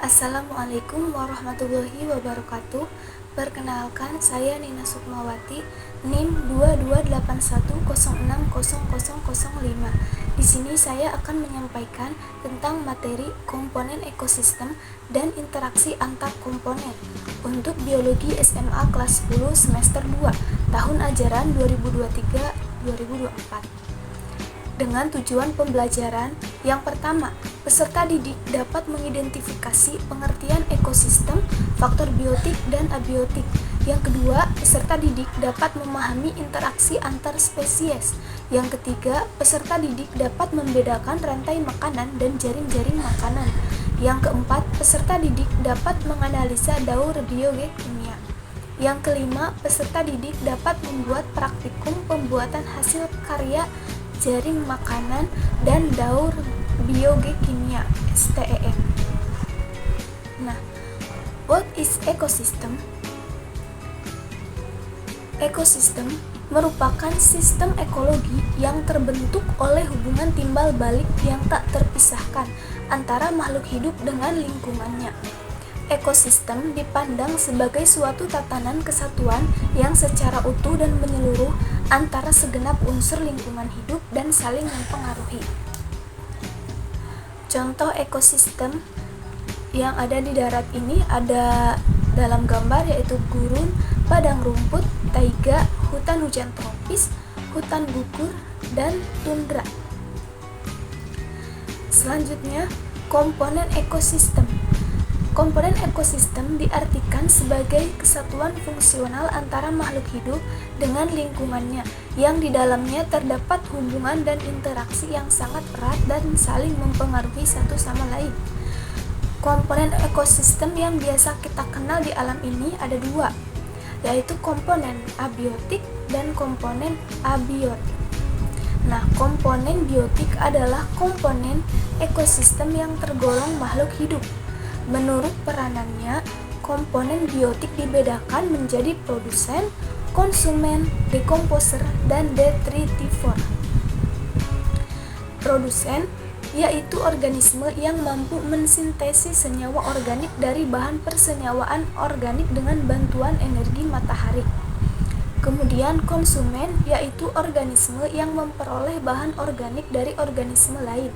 Assalamualaikum warahmatullahi wabarakatuh. Perkenalkan, saya Nina Sukmawati, NIM 2281060005. Di sini saya akan menyampaikan tentang materi komponen ekosistem dan interaksi antar komponen untuk biologi SMA kelas 10 semester 2 tahun ajaran 2023-2024. Dengan tujuan pembelajaran, yang pertama, peserta didik dapat mengidentifikasi pengertian ekosistem, faktor biotik dan abiotik. Yang kedua, peserta didik dapat memahami interaksi antar spesies. Yang ketiga, peserta didik dapat membedakan rantai makanan dan jaring-jaring makanan. Yang keempat, peserta didik dapat menganalisa daur biokimia. Yang kelima, peserta didik dapat membuat praktikum pembuatan hasil karya jaring makanan dan daur biokimia (STEM). Nah, what is ecosystem? Ekosistem merupakan sistem ekologi yang terbentuk oleh hubungan timbal balik yang tak terpisahkan antara makhluk hidup dengan lingkungannya. Ekosistem dipandang sebagai suatu tatanan kesatuan yang secara utuh dan menyeluruh antara segenap unsur lingkungan hidup dan saling mempengaruhi. Contoh ekosistem yang ada di darat ini ada dalam gambar, yaitu gurun, padang rumput, taiga, hutan hujan tropis, hutan gugur, dan tundra. Selanjutnya, komponen ekosistem. Komponen ekosistem diartikan sebagai kesatuan fungsional antara makhluk hidup dengan lingkungannya, yang di dalamnya terdapat hubungan dan interaksi yang sangat erat dan saling mempengaruhi satu sama lain. Komponen ekosistem yang biasa kita kenal di alam ini ada dua, yaitu komponen abiotik dan komponen abiotik. Nah, komponen biotik adalah komponen ekosistem yang tergolong makhluk hidup. Menurut peranannya, komponen biotik dibedakan menjadi produsen, konsumen, dekomposer, dan detritivor. Produsen yaitu organisme yang mampu mensintesis senyawa organik dari bahan persenyawaan organik dengan bantuan energi matahari. Kemudian konsumen yaitu organisme yang memperoleh bahan organik dari organisme lain.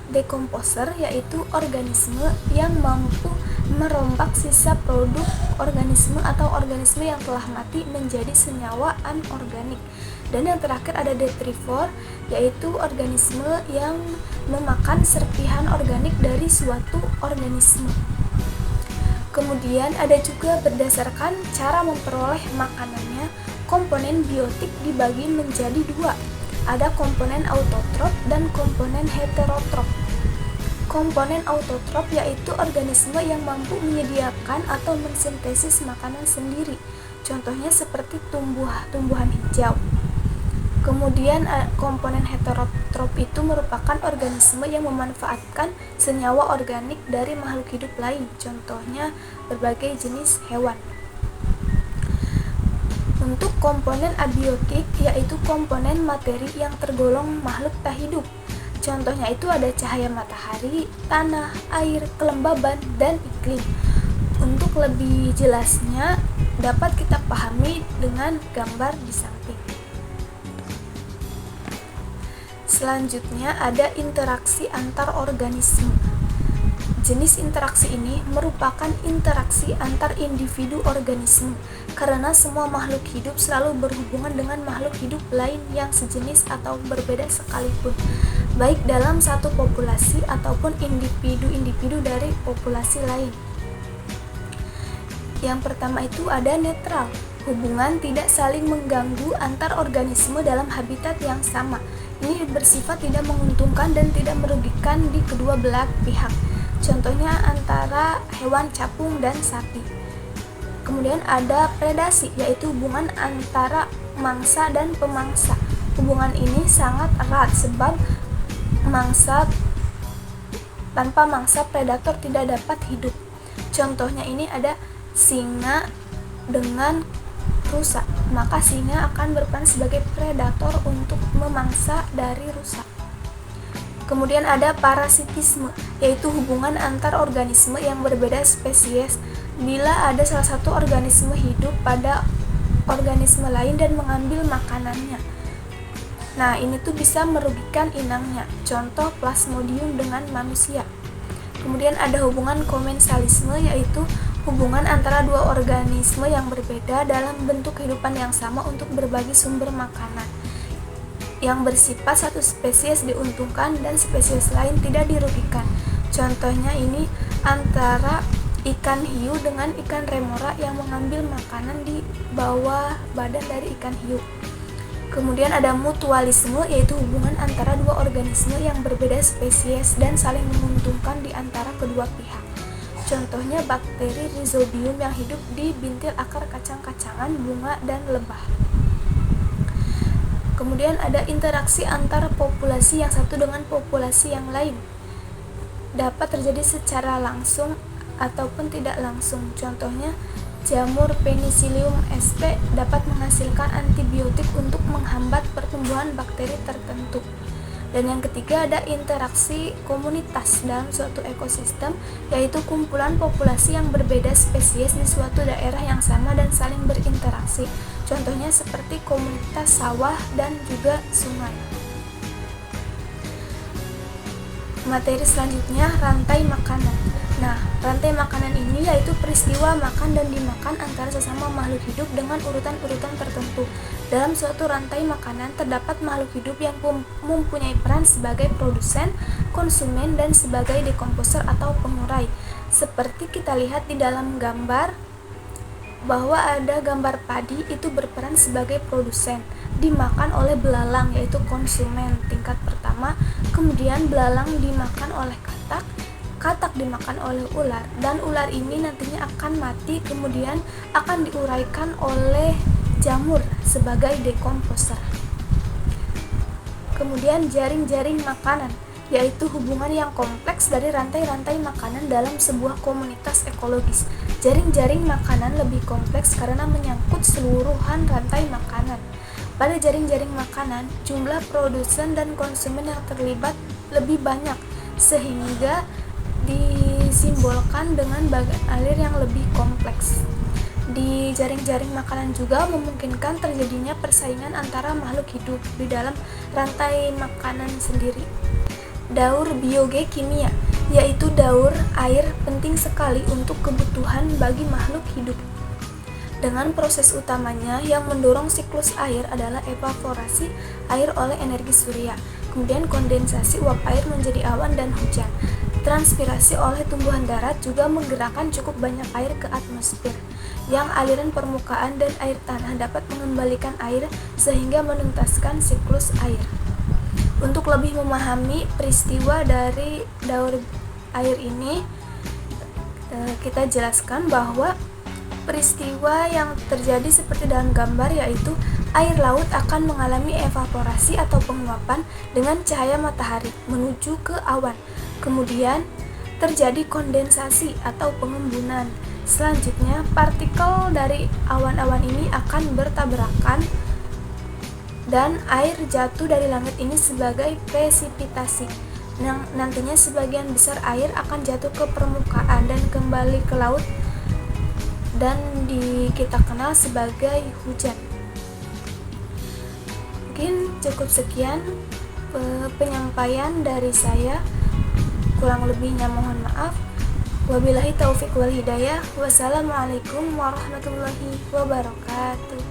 Dekomposer yaitu organisme yang mampu merombak sisa produk organisme atau organisme yang telah mati menjadi senyawa anorganik. Dan yang terakhir ada detrivor, yaitu organisme yang memakan serpihan organik dari suatu organisme. Kemudian ada juga berdasarkan cara memperoleh makanannya, komponen biotik dibagi menjadi dua. Ada komponen autotrof dan komponen heterotrof. Komponen autotrof yaitu organisme yang mampu menyediakan atau mensintesis makanan sendiri. Contohnya seperti tumbuhan hijau. Kemudian komponen heterotrof itu merupakan organisme yang memanfaatkan senyawa organik dari makhluk hidup lain. Contohnya berbagai jenis hewan. Untuk komponen abiotik yaitu komponen materi yang tergolong makhluk tak hidup. Contohnya itu ada cahaya matahari, tanah, air, kelembaban, dan iklim. Untuk lebih jelasnya dapat kita pahami dengan gambar di samping. Selanjutnya ada interaksi antar organisme. Jenis interaksi ini merupakan interaksi antar individu organisme, karena semua makhluk hidup selalu berhubungan dengan makhluk hidup lain yang sejenis atau berbeda sekalipun, baik dalam satu populasi ataupun individu-individu dari populasi lain. Yang pertama itu ada netral, hubungan tidak saling mengganggu antar organisme dalam habitat yang sama. Ini bersifat tidak menguntungkan dan tidak merugikan di kedua belah pihak. Contohnya antara hewan capung dan sapi. Kemudian ada predasi, yaitu hubungan antara mangsa dan pemangsa. Hubungan ini sangat erat sebab tanpa mangsa predator tidak dapat hidup. Contohnya ini ada singa dengan rusa, maka singa akan berperan sebagai predator untuk memangsa dari rusa. Kemudian ada parasitisme, yaitu hubungan antar organisme yang berbeda spesies bila ada salah satu organisme hidup pada organisme lain dan mengambil makanannya. Nah, ini tuh bisa merugikan inangnya. Contoh Plasmodium dengan manusia. Kemudian ada hubungan komensalisme, yaitu hubungan antara dua organisme yang berbeda dalam bentuk kehidupan yang sama untuk berbagi sumber makanan, yang bersifat satu spesies diuntungkan dan spesies lain tidak dirugikan. Contohnya ini antara ikan hiu dengan ikan remora yang mengambil makanan di bawah badan dari ikan hiu. Kemudian ada mutualisme, yaitu hubungan antara dua organisme yang berbeda spesies dan saling menguntungkan di antara kedua pihak. Contohnya bakteri Rhizobium yang hidup di bintil akar kacang-kacangan, bunga, dan lebah. Kemudian ada interaksi antara populasi yang satu dengan populasi yang lain. Dapat terjadi secara langsung ataupun tidak langsung. Contohnya, jamur Penicillium sp dapat menghasilkan antibiotik untuk menghambat pertumbuhan bakteri tertentu. Dan yang ketiga ada interaksi komunitas dalam suatu ekosistem, yaitu kumpulan populasi yang berbeda spesies di suatu daerah yang sama dan saling berinteraksi. Contohnya seperti komunitas sawah dan juga sungai. Materi selanjutnya, rantai makanan. Nah, rantai makanan ini yaitu peristiwa makan dan dimakan antara sesama makhluk hidup dengan urutan-urutan tertentu. Dalam suatu rantai makanan terdapat makhluk hidup yang mempunyai peran sebagai produsen, konsumen, dan sebagai dekomposer atau pengurai. Seperti kita lihat di dalam gambar, bahwa ada gambar padi itu berperan sebagai produsen, dimakan oleh belalang yaitu konsumen tingkat pertama, kemudian belalang dimakan oleh katak, katak dimakan oleh ular, dan ular ini nantinya akan mati kemudian akan diuraikan oleh jamur sebagai dekomposer. Kemudian jaring-jaring makanan, yaitu hubungan yang kompleks dari rantai-rantai makanan dalam sebuah komunitas ekologis. Jaring-jaring makanan lebih kompleks karena menyangkut seluruhan rantai makanan. Pada jaring-jaring makanan, jumlah produsen dan konsumen yang terlibat lebih banyak, sehingga disimbolkan dengan bagan alir yang lebih kompleks. Di jaring-jaring makanan juga memungkinkan terjadinya persaingan antara makhluk hidup di dalam rantai makanan sendiri. Daur biogekimia, yaitu daur air penting sekali untuk kebutuhan bagi makhluk hidup. Dengan proses utamanya yang mendorong siklus air adalah evaporasi air oleh energi surya, kemudian kondensasi uap air menjadi awan dan hujan. Transpirasi oleh tumbuhan darat juga menggerakkan cukup banyak air ke atmosfer, yang aliran permukaan dan air tanah dapat mengembalikan air sehingga menuntaskan siklus air. Untuk lebih memahami peristiwa dari daur air ini, kita jelaskan bahwa peristiwa yang terjadi seperti dalam gambar, yaitu air laut akan mengalami evaporasi atau penguapan dengan cahaya matahari menuju ke awan. Kemudian terjadi kondensasi atau pengembunan. Selanjutnya, partikel dari awan-awan ini akan bertabrakan dan air jatuh dari langit ini sebagai presipitasi. Nantinya sebagian besar air akan jatuh ke permukaan dan kembali ke laut dan kita kenal sebagai hujan. Mungkin cukup sekian penyampaian dari saya. Kurang lebihnya mohon maaf. Wabillahi taufik wal hidayah. Wassalamualaikum warahmatullahi wabarakatuh.